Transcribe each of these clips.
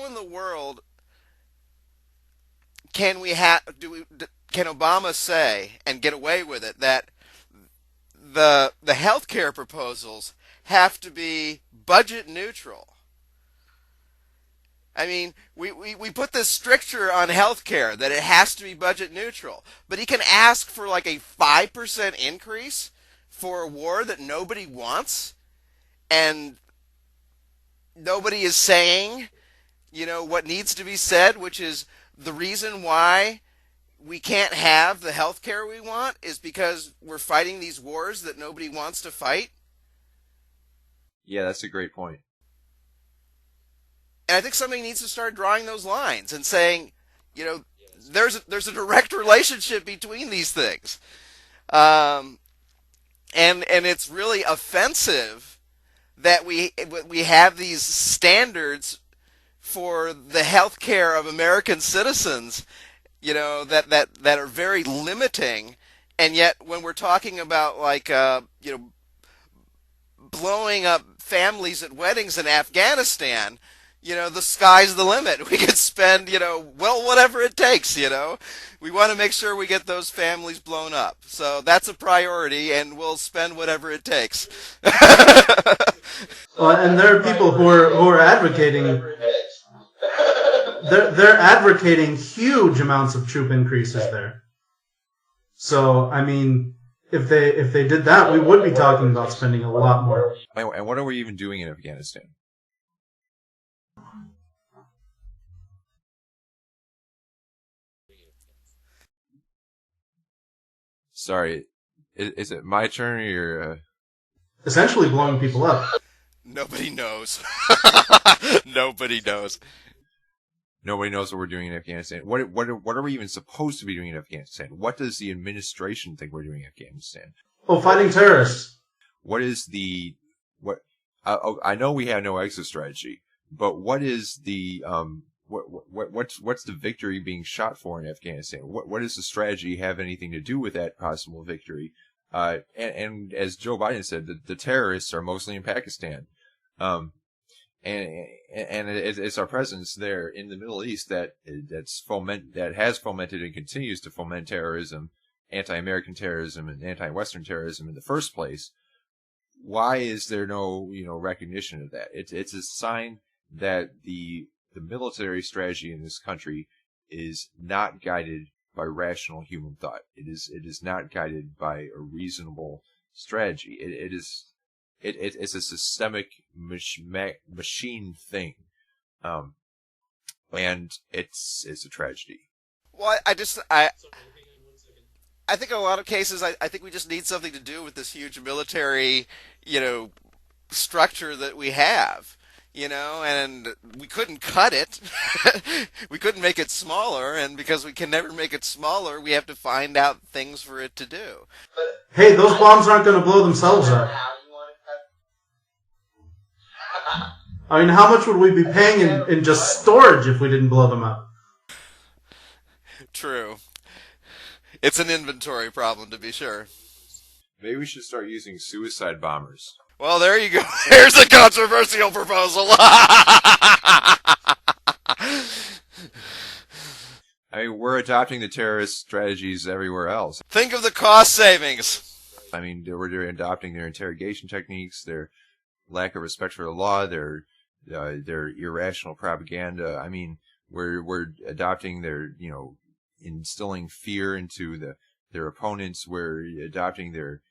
how in the world can we have do we can Obama say and get away with it that the healthcare proposals have to be budget neutral? I mean, we put this stricture on healthcare that it has to be budget neutral, but he can ask for like a 5% increase for a war that nobody wants, and nobody is saying, what needs to be said, which is the reason why we can't have the healthcare we want is because we're fighting these wars that nobody wants to fight. Yeah, that's a great point. And I think somebody needs to start drawing those lines and saying, you know, there's a direct relationship between these things, um, and it's really offensive that we have these standards for the health care of American citizens, that are very limiting, and yet when we're talking about like blowing up families at weddings in Afghanistan, the sky's the limit. We could spend, whatever it takes, We want to make sure we get those families blown up. So that's a priority, and we'll spend whatever it takes. Well, and there are people who are advocating. They're advocating huge amounts of troop increases there. So, I mean, if they did that, we would be talking about spending a lot more. And what are we even doing in Afghanistan? Sorry, is it my turn or your? Essentially blowing people up. Nobody knows. Nobody knows. Nobody knows what we're doing in Afghanistan. What are we even supposed to be doing in Afghanistan? What does the administration think we're doing in Afghanistan? Oh, fighting terrorists. What is the what? I know we have no exit strategy, but what is the what's the victory being shot for in Afghanistan? What does the strategy have anything to do with that possible victory? And as Joe Biden said, the terrorists are mostly in Pakistan. And it's our presence there in the Middle East that has fomented and continues to foment terrorism, anti-American terrorism, and anti-Western terrorism in the first place. Why is there no recognition of that? It's a sign that the military strategy in this country is not guided by rational human thought. It is not guided by a reasonable strategy. It's a systemic machine thing, and it's a tragedy. Well, I think in a lot of cases, I think we just need something to do with this huge military, structure that we have, and we couldn't cut it. We couldn't make it smaller, and because we can never make it smaller, we have to find out things for it to do. Hey, those bombs aren't going to blow themselves up. I mean, how much would we be paying in just storage if we didn't blow them up? True. It's an inventory problem, to be sure. Maybe we should start using suicide bombers. Well, there you go. Here's a controversial proposal. I mean, we're adopting the terrorist strategies everywhere else. Think of the cost savings. I mean, we're adopting their interrogation techniques, their lack of respect for the law, their irrational propaganda. I mean, we're adopting their, instilling fear into their opponents. We're adopting their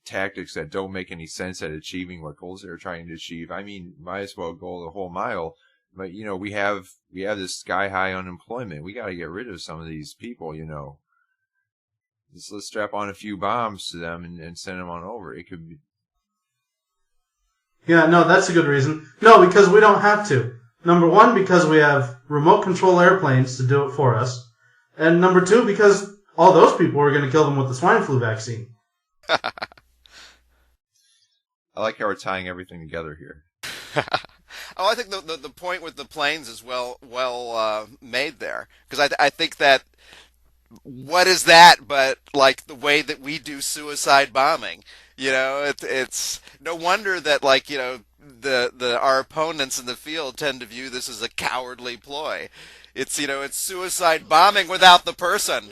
tactics that don't make any sense at achieving what goals they're trying to achieve. I mean, might as well go the whole mile. But we have this sky high unemployment. We got to get rid of some of these people. Let's strap on a few bombs to them and send them on over. It could be. Yeah, no, that's a good reason. No, because we don't have to. Number one, because we have remote control airplanes to do it for us. And number two, because all those people are going to kill them with the swine flu vaccine. I like how we're tying everything together here. Oh, I think the point with the planes is well made there, because I think that what is that but like the way that we do suicide bombing? It's no wonder that our opponents in the field tend to view this as a cowardly ploy. It's suicide bombing without the person.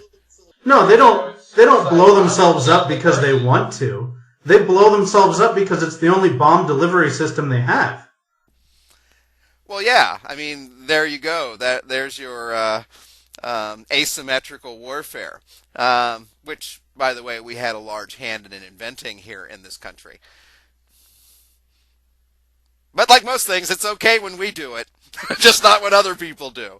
No, they don't. They don't blow themselves up because they want to. They blow themselves up because it's the only bomb delivery system they have. Well, yeah. I mean, there you go. There's your asymmetrical warfare, which, by the way, we had a large hand in inventing here in this country. But like most things, it's okay when we do it, just not when other people do.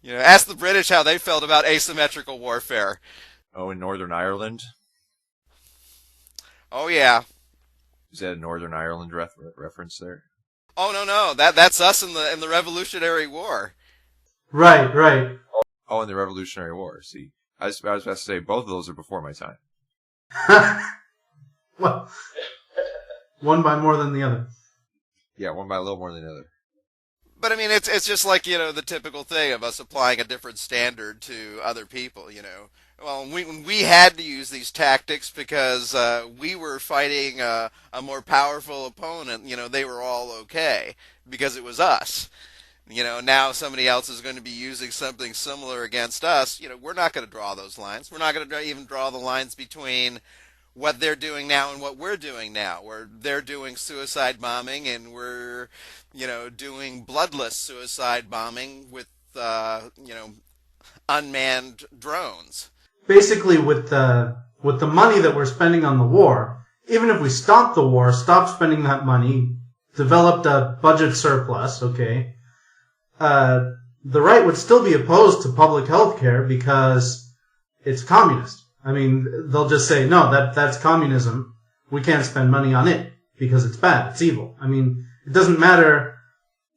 Ask the British how they felt about asymmetrical warfare. Oh, in Northern Ireland? Oh yeah. Is that a Northern Ireland reference there? Oh no. That's us in the Revolutionary War. Right, right. Oh, in the Revolutionary War. See, I was about to say both of those are before my time. Well, one by more than the other. Yeah, one by a little more than the other. But I mean, it's just like the typical thing of us applying a different standard to other people. Well, we had to use these tactics because we were fighting a more powerful opponent. They were all okay because it was us. Now somebody else is going to be using something similar against us. We're not going to draw those lines. We're not going to even draw the lines between what they're doing now and what we're doing now, where they're doing suicide bombing and we're, doing bloodless suicide bombing with, unmanned drones. Basically, with the money that we're spending on the war, even if we stop the war, stop spending that money, developed a budget surplus, okay, the right would still be opposed to public health care because it's communist. I mean, they'll just say, no, that's communism. We can't spend money on it because it's bad. It's evil. I mean, it doesn't matter.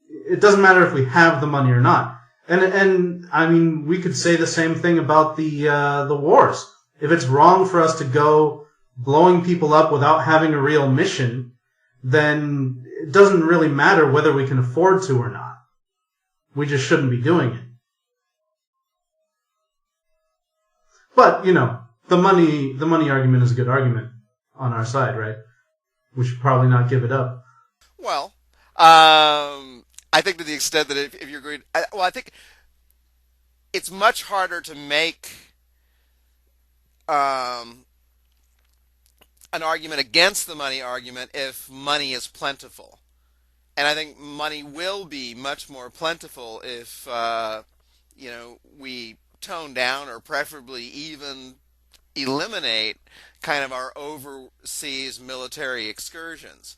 It doesn't matter if we have the money or not. And I mean, we could say the same thing about the wars. If it's wrong for us to go blowing people up without having a real mission, then it doesn't really matter whether we can afford to or not. We just shouldn't be doing it. But, the money argument is a good argument on our side, right? We should probably not give it up. Well, I think to the extent that if you're going, I think it's much harder to make an argument against the money argument if money is plentiful. And I think money will be much more plentiful if, we tone down or preferably even eliminate kind of our overseas military excursions.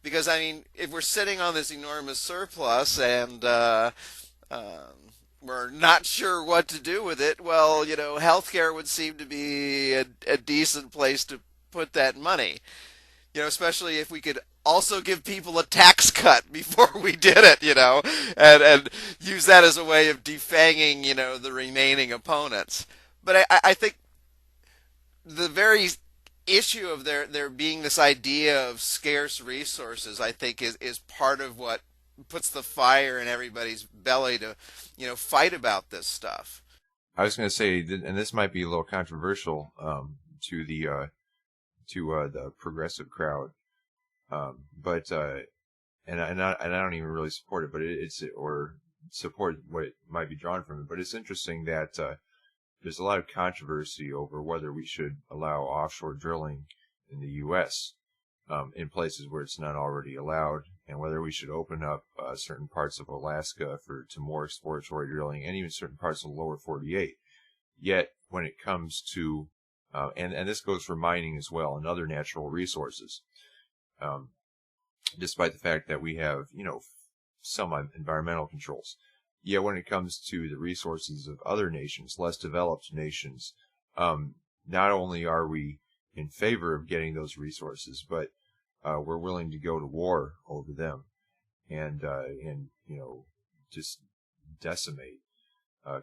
Because, I mean, if we're sitting on this enormous surplus and we're not sure what to do with it, well, healthcare would seem to be a decent place to put that money. Especially if we could also give people a tax cut before we did it, and use that as a way of defanging, the remaining opponents. But I think the very issue of there being this idea of scarce resources, I think, is part of what puts the fire in everybody's belly to, fight about this stuff. I was going to say, and this might be a little controversial to the progressive crowd, but and I don't even really support it, but or support what might be drawn from it. But it's interesting that there's a lot of controversy over whether we should allow offshore drilling in the U.S. In places where it's not already allowed, and whether we should open up certain parts of Alaska to more exploratory drilling, and even certain parts of the lower 48. Yet, when it comes to and this goes for mining as well and other natural resources, despite the fact that we have some environmental controls. Yet when it comes to the resources of other nations, less developed nations, not only are we in favor of getting those resources, but we're willing to go to war over them and just decimate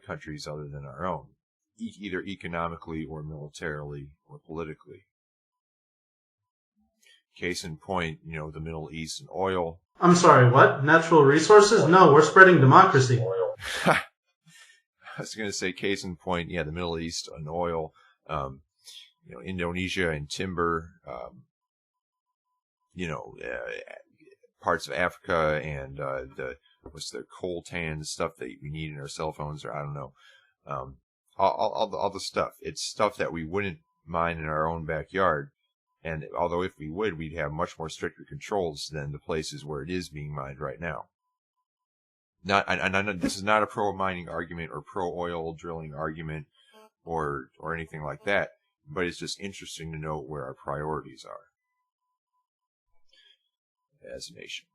countries other than our own, either economically or militarily or politically. Case in point, the Middle East and oil. I'm sorry, what? Natural resources? No, we're spreading democracy. I was going to say case in point, the Middle East and oil, Indonesia and timber, parts of Africa and what's the coltan stuff that we need in our cell phones, or I don't know, all the stuff. It's stuff that we wouldn't mine in our own backyard. And although if we would, we'd have much more stricter controls than the places where it is being mined right now. I know this is not a pro-mining argument or pro-oil drilling argument or anything like that, but it's just interesting to know where our priorities are as a nation.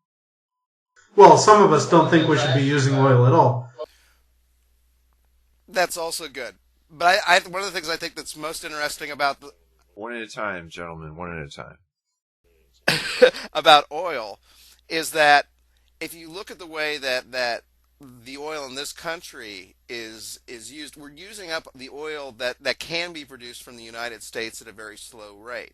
Well, some of us don't think we should be using oil at all. That's also good. But one of the things I think that's most interesting about One at a time, gentlemen, one at a time. about oil is that if you look at the way that the oil in this country is used, we're using up the oil that can be produced from the United States at a very slow rate.